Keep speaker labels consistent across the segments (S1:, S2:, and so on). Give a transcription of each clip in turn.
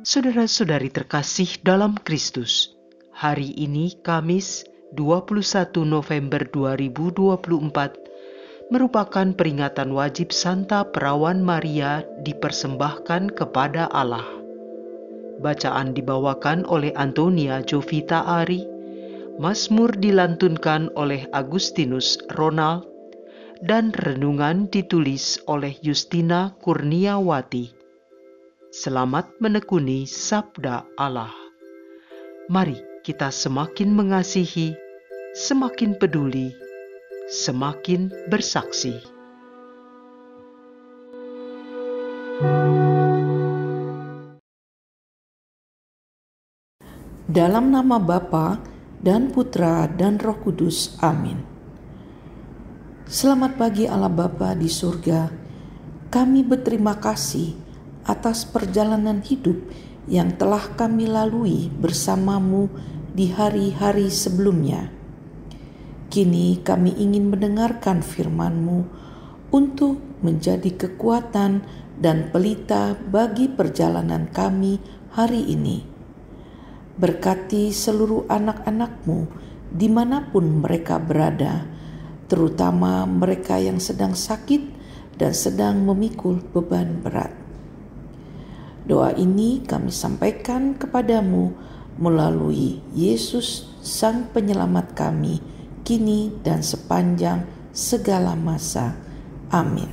S1: Saudara-saudari terkasih dalam Kristus, hari ini Kamis 21 November 2024 merupakan peringatan wajib Santa Perawan Maria dipersembahkan kepada Allah. Bacaan dibawakan oleh Antonia Jovita Ari, Mazmur dilantunkan oleh Agustinus Ronald, dan renungan ditulis oleh Justina Kurniawati. Selamat menekuni sabda Allah. Mari kita semakin mengasihi, semakin peduli, semakin bersaksi.
S2: Dalam nama Bapa dan Putra dan Roh Kudus. Amin. Selamat pagi Allah Bapa di surga. Kami berterima kasih atas perjalanan hidup yang telah kami lalui bersamamu di hari-hari sebelumnya. Kini kami ingin mendengarkan firman-Mu untuk menjadi kekuatan dan pelita bagi perjalanan kami hari ini. Berkati seluruh anak-anak-Mu dimanapun mereka berada, terutama mereka yang sedang sakit dan sedang memikul beban berat. Doa ini kami sampaikan kepadamu melalui Yesus Sang Penyelamat kami, kini dan sepanjang segala masa. Amin.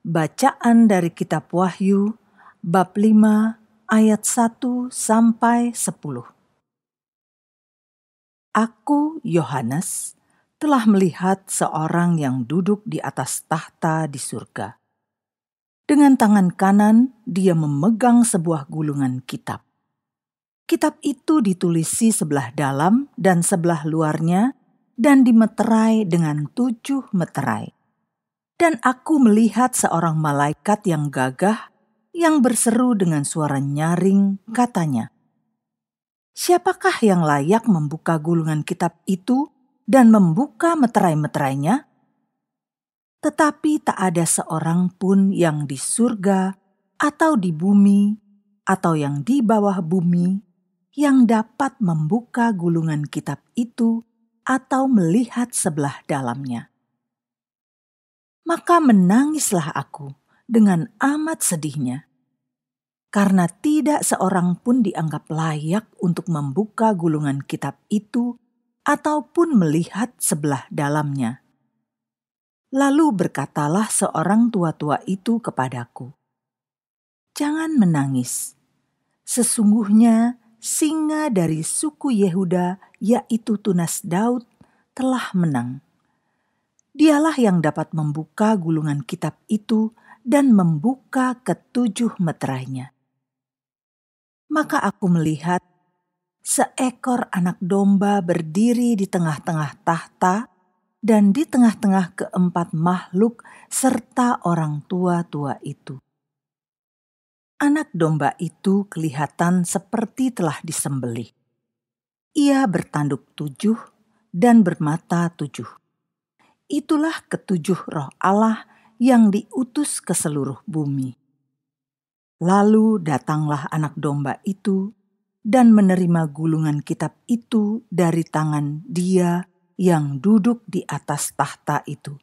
S3: Bacaan dari Kitab Wahyu, bab 5, ayat 1 sampai 10. Aku, Yohanes, telah melihat seorang yang duduk di atas tahta di surga. Dengan tangan kanan, dia memegang sebuah gulungan kitab. Kitab itu ditulisi sebelah dalam dan sebelah luarnya, dan dimeterai dengan 7 meterai. Dan aku melihat seorang malaikat yang gagah, yang berseru dengan suara nyaring, katanya, "Siapakah yang layak membuka gulungan kitab itu dan membuka meterai-meterainya?" Tetapi tak ada seorang pun yang di surga atau di bumi atau yang di bawah bumi yang dapat membuka gulungan kitab itu atau melihat sebelah dalamnya. Maka menangislah aku dengan amat sedihnya, karena tidak seorang pun dianggap layak untuk membuka gulungan kitab itu ataupun melihat sebelah dalamnya. Lalu berkatalah seorang tua-tua itu kepadaku, "Jangan menangis. Sesungguhnya singa dari suku Yehuda, yaitu tunas Daud, telah menang. Dialah yang dapat membuka gulungan kitab itu dan membuka ke-7 meterainya." Maka aku melihat seekor anak domba berdiri di tengah-tengah tahta dan di tengah-tengah keempat makhluk serta orang tua-tua itu. Anak domba itu kelihatan seperti telah disembelih. Ia bertanduk 7 dan bermata 7. Itulah ke-7 roh Allah yang diutus ke seluruh bumi. Lalu datanglah anak domba itu dan menerima gulungan kitab itu dari tangan Dia yang duduk di atas tahta itu.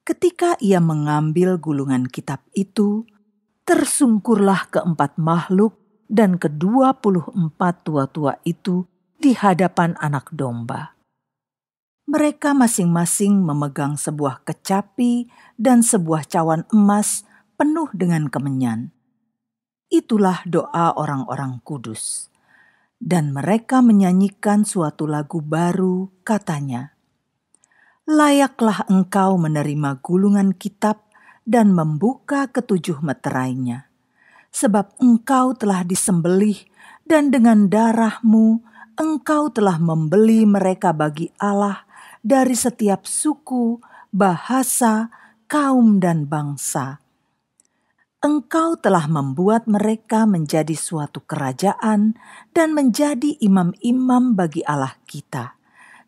S3: Ketika ia mengambil gulungan kitab itu, tersungkurlah keempat makhluk dan ke-24 tua-tua itu di hadapan anak domba. Mereka masing-masing memegang sebuah kecapi dan sebuah cawan emas penuh dengan kemenyan. Itulah doa orang-orang kudus. Dan mereka menyanyikan suatu lagu baru, katanya, "Layaklah engkau menerima gulungan kitab dan membuka ke-7 meterainya. Sebab engkau telah disembelih dan dengan darah-Mu engkau telah membeli mereka bagi Allah dari setiap suku, bahasa, kaum dan bangsa. Engkau telah membuat mereka menjadi suatu kerajaan dan menjadi imam-imam bagi Allah kita,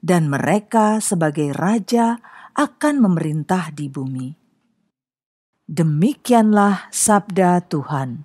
S3: dan mereka sebagai raja akan memerintah di bumi." Demikianlah sabda Tuhan.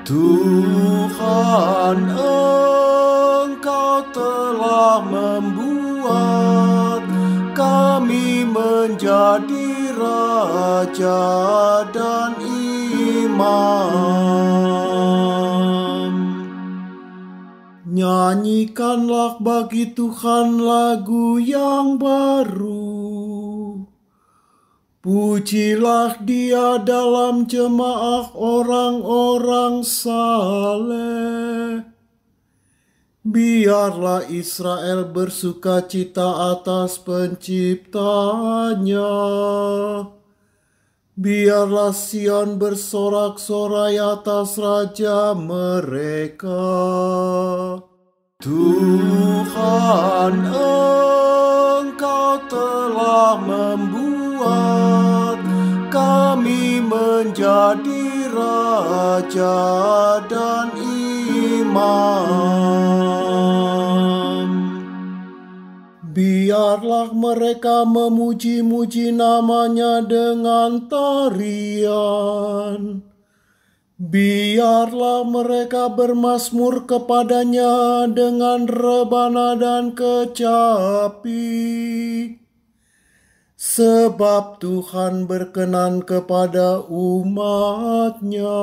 S4: Tuhan, Engkau telah membuat kami menjadi raja dan imam. Nyanyikanlah bagi Tuhan lagu yang baru. Pujilah Dia dalam jemaah orang-orang saleh. Biarlah Israel bersukacita atas penciptanya. Biarlah Sion bersorak-sorai atas Raja mereka. Tuhan, Engkau telah membuat kami menjadi raja dan imam. Biarlah mereka memuji-muji nama-Nya dengan tarian. Biarlah mereka bermazmur kepada-Nya dengan rebana dan kecapi. Sebab Tuhan berkenan kepada umat-Nya.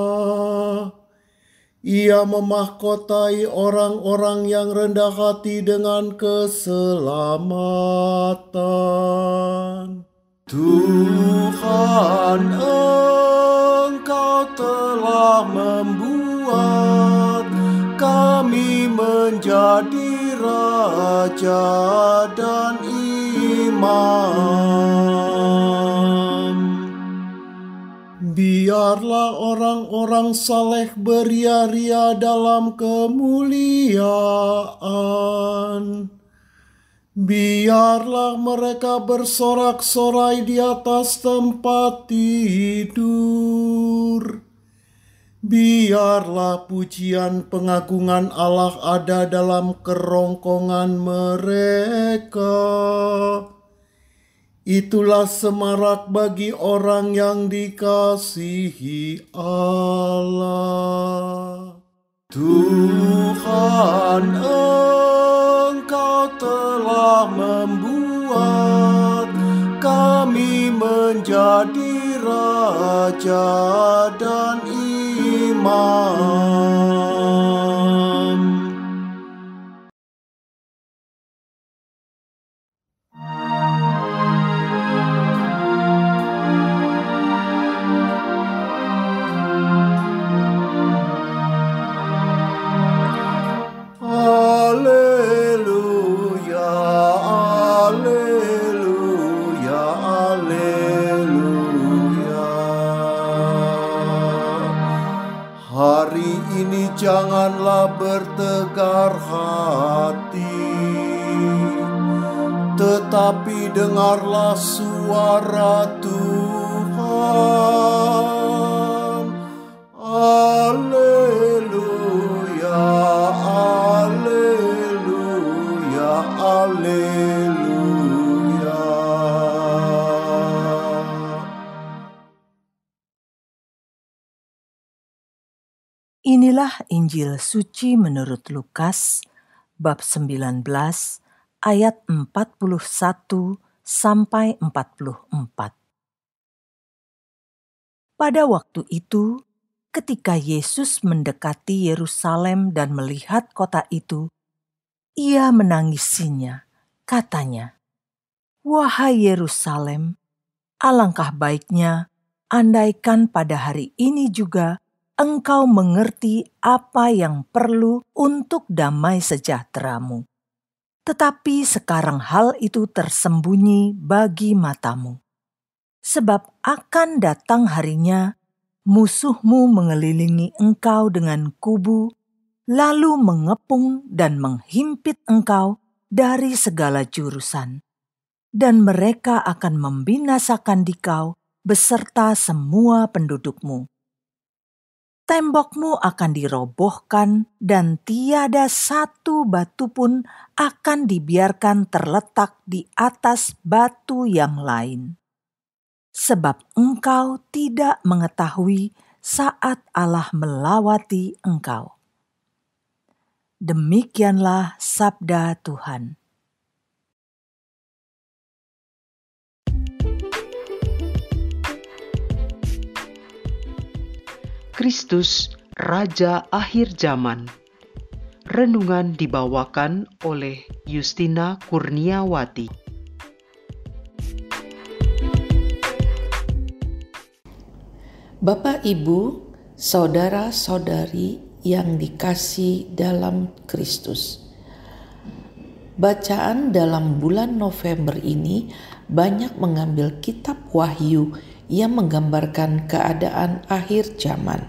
S4: Ia memahkotai orang-orang yang rendah hati dengan keselamatan. Tuhan, Engkau telah membuat kami menjadi raja dan imam. Biarlah orang-orang saleh beria-ria dalam kemuliaan. Biarlah mereka bersorak-sorai di atas tempat tidur. Biarlah pujian pengagungan Allah ada dalam kerongkongan mereka. Itulah semarak bagi orang yang dikasihi Allah. Tuhan, Engkau telah membuat kami menjadi raja dan imam. Janganlah bertegar hati, tetapi dengarlah suara Tuhan. Alleluia, alleluia, alleluia.
S3: Inilah Injil suci menurut Lukas, bab 19, ayat 41 sampai 44. Pada waktu itu, ketika Yesus mendekati Yerusalem dan melihat kota itu, ia menangisinya, katanya, "Wahai Yerusalem, alangkah baiknya andaikan pada hari ini juga engkau mengerti apa yang perlu untuk damai sejahteramu. Tetapi sekarang hal itu tersembunyi bagi matamu. Sebab akan datang harinya, musuhmu mengelilingi engkau dengan kubu, lalu mengepung dan menghimpit engkau dari segala jurusan, dan mereka akan membinasakan dikau beserta semua pendudukmu. Tembokmu akan dirobohkan dan tiada satu batu pun akan dibiarkan terletak di atas batu yang lain. Sebab engkau tidak mengetahui saat Allah melawati engkau. Demikianlah sabda Tuhan.
S1: Kristus, Raja Akhir Zaman. Renungan dibawakan oleh Justina Kurniawati.
S2: Bapak, Ibu, saudara-saudari yang dikasihi dalam Kristus. Bacaan dalam bulan November ini banyak mengambil kitab Wahyu yang menggambarkan keadaan akhir zaman.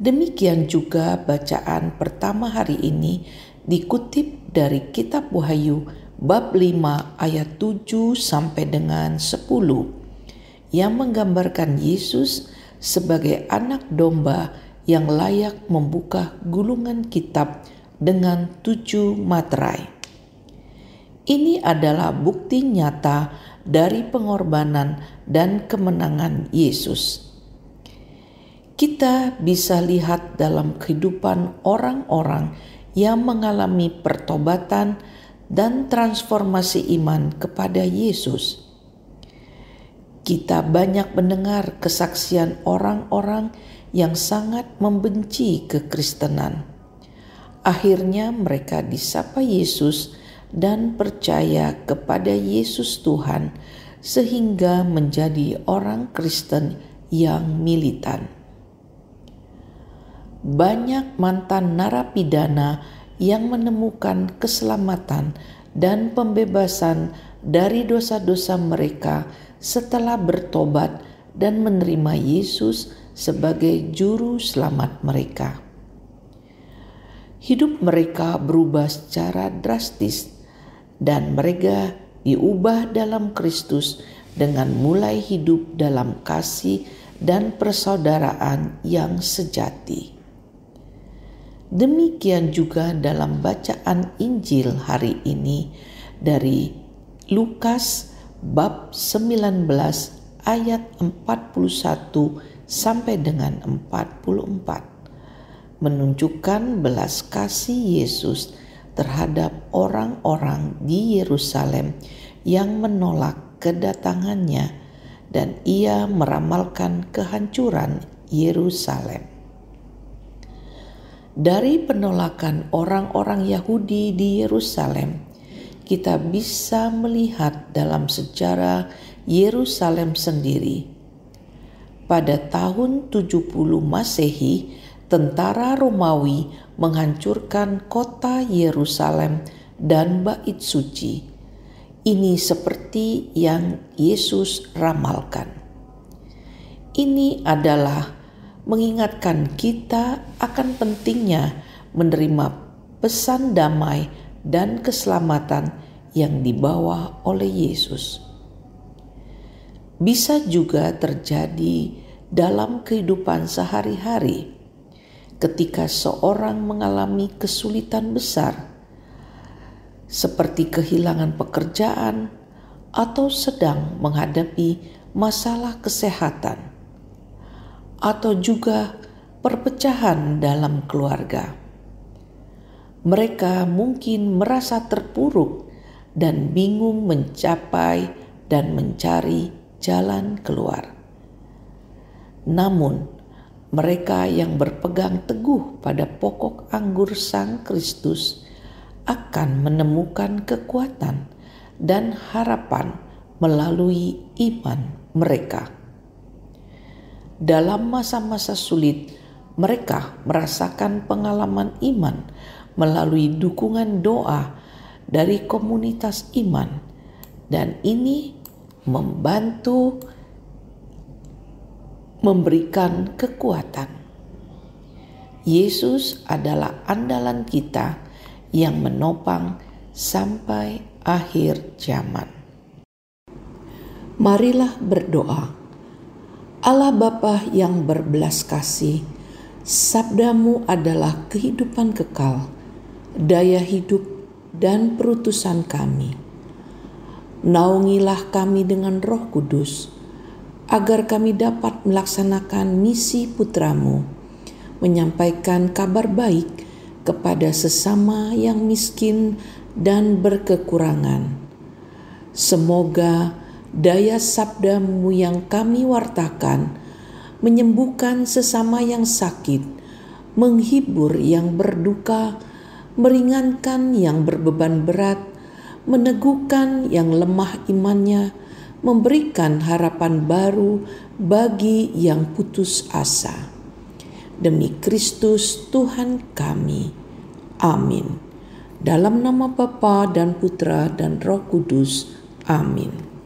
S2: Demikian juga bacaan pertama hari ini dikutip dari kitab Wahyu bab 5 ayat 7 sampai dengan 10 yang menggambarkan Yesus sebagai anak domba yang layak membuka gulungan kitab dengan 7 materai. Ini adalah bukti nyata dari pengorbanan dan kemenangan Yesus. Kita bisa lihat dalam kehidupan orang-orang yang mengalami pertobatan dan transformasi iman kepada Yesus. Kita banyak mendengar kesaksian orang-orang yang sangat membenci kekristenan. Akhirnya mereka disapa Yesus dan percaya kepada Yesus Tuhan sehingga menjadi orang Kristen yang militan. Banyak mantan narapidana yang menemukan keselamatan dan pembebasan dari dosa-dosa mereka setelah bertobat dan menerima Yesus sebagai juru selamat mereka. Hidup mereka berubah secara drastis dan mereka diubah dalam Kristus dengan mulai hidup dalam kasih dan persaudaraan yang sejati. Demikian juga dalam bacaan Injil hari ini dari Lukas bab 19 ayat 41 sampai dengan 44 menunjukkan belas kasih Yesus terhadap orang-orang di Yerusalem yang menolak kedatangannya dan ia meramalkan kehancuran Yerusalem. Dari penolakan orang-orang Yahudi di Yerusalem, kita bisa melihat dalam sejarah Yerusalem sendiri. Pada tahun 70 Masehi, tentara Romawi menghancurkan kota Yerusalem dan bait suci. Ini seperti yang Yesus ramalkan. Ini adalah mengingatkan kita akan pentingnya menerima pesan damai dan keselamatan yang dibawa oleh Yesus. Bisa juga terjadi dalam kehidupan sehari-hari ketika seorang mengalami kesulitan besar seperti kehilangan pekerjaan atau sedang menghadapi masalah kesehatan atau juga perpecahan dalam keluarga. Mereka mungkin merasa terpuruk dan bingung mencapai dan mencari jalan keluar. Namun, mereka yang berpegang teguh pada pokok anggur Sang Kristus akan menemukan kekuatan dan harapan melalui iman mereka. Dalam masa-masa sulit, mereka merasakan pengalaman iman melalui dukungan doa dari komunitas iman, dan ini membantu memberikan kekuatan. Yesus adalah andalan kita yang menopang sampai akhir zaman. Marilah berdoa. Allah Bapa yang berbelas kasih, sabdamu adalah kehidupan kekal, daya hidup dan perutusan kami. Naungilah kami dengan Roh Kudus, agar kami dapat melaksanakan misi putra-Mu, menyampaikan kabar baik kepada sesama yang miskin dan berkekurangan. Semoga daya sabda-Mu yang kami wartakan menyembuhkan sesama yang sakit, menghibur yang berduka, meringankan yang berbeban berat, meneguhkan yang lemah imannya, memberikan harapan baru bagi yang putus asa. Demi Kristus Tuhan kami. Amin. Dalam nama Bapa dan Putra dan Roh Kudus. Amin.